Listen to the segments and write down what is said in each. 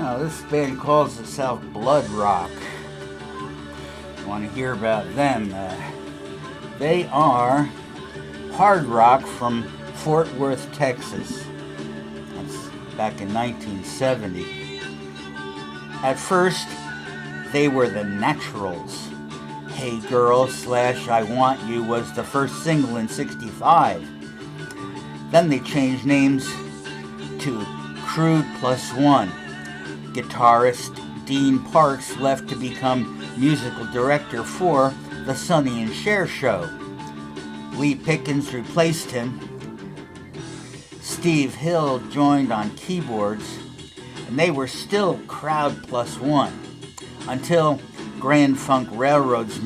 Now, this band calls itself Bloodrock. You want to hear about them? They are hard rock from Fort Worth, Texas. That's back in 1970. At first, they were the Naturals. Hey Girl / I Want You was the first single in '65. Then they changed names to Crude Plus One. Guitarist Dean Parks left to become musical director for The Sonny and Cher Show. Lee Pickens replaced him. Steve Hill joined on keyboards, and they were still Crowd Plus One until Grand Funk Railroad's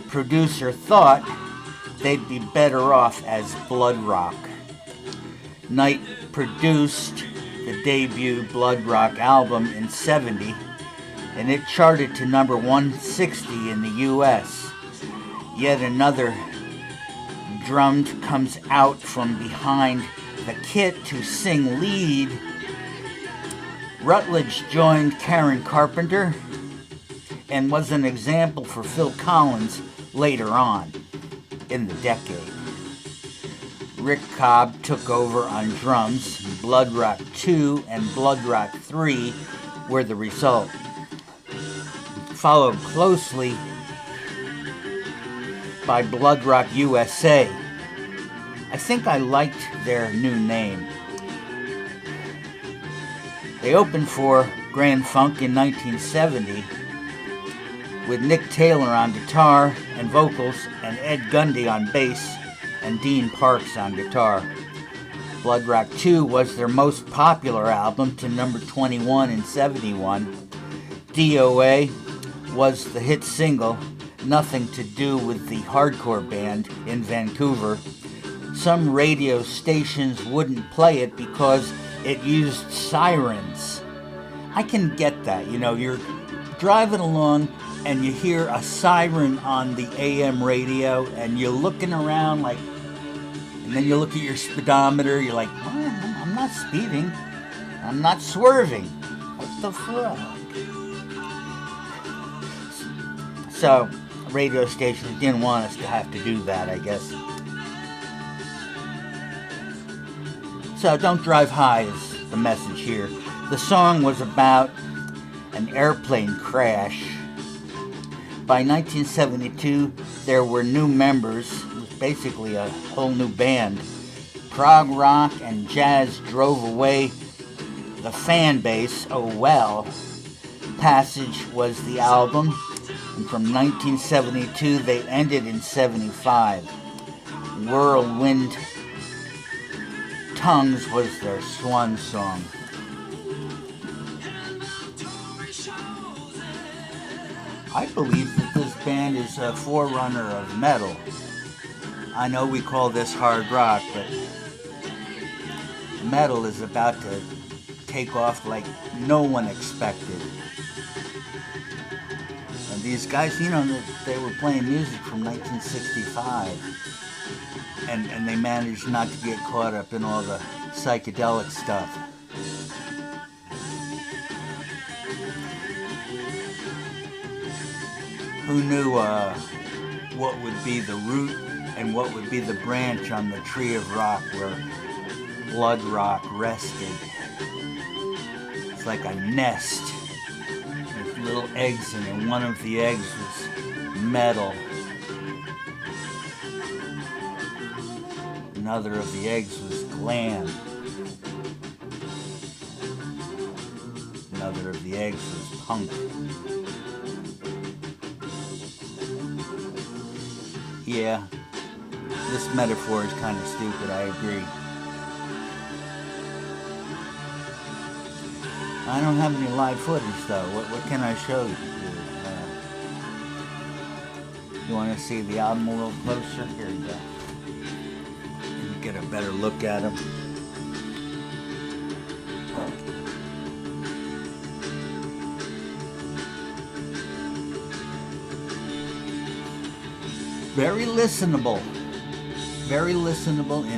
producer thought they'd be better off as Bloodrock. Knight produced the debut Bloodrock album in '70, and it charted to number 160 in the US. Yet another drummed comes out from behind the kit to sing lead. Rutledge joined Karen Carpenter and was an example for Phil Collins later on in the decade. Rick Cobb took over on drums. Bloodrock 2 and Bloodrock 3 were the result. Followed closely by Bloodrock USA. I think I liked their new name. They opened for Grand Funk in 1970 with Nick Taylor on guitar and vocals and Ed Gundy on bass and Dean Parks on guitar. Bloodrock 2 was their most popular album to number 21 in '71. DOA was the hit single, nothing to do with the hardcore band in Vancouver. Some radio stations wouldn't play it because it used sirens. I can get that. You know, you're driving along and you hear a siren on the AM radio and you're looking around like, and then you look at your speedometer, you're like, I'm not speeding. I'm not swerving. What the fuck? So, radio stations didn't want us to have to do that, I guess. So, don't drive high is the message here. The song was about an airplane crash. By 1972, there were new members. It was basically a whole new band. Prog rock and jazz drove away the fan base. Oh well. Passage was the album, and from 1972 they ended in '75. Whirlwind Tongues was their swan song. I believe that this band is a forerunner of metal. I know we call this hard rock, but metal is about to take off like no one expected. And these guys, you know, they were playing music from 1965, and they managed not to get caught up in all the psychedelic stuff. Who knew what would be the root and what would be the branch on the tree of rock where Bloodrock rested? It's like a nest with little eggs in it, and one of the eggs was metal. Another of the eggs was glam. Another of the eggs was punk. Yeah, this metaphor is kind of stupid, I agree. I don't have any live footage though. What can I show you? You want to see the album a little closer? Here you go. You get a better look at them. Very listenable. Very listenable.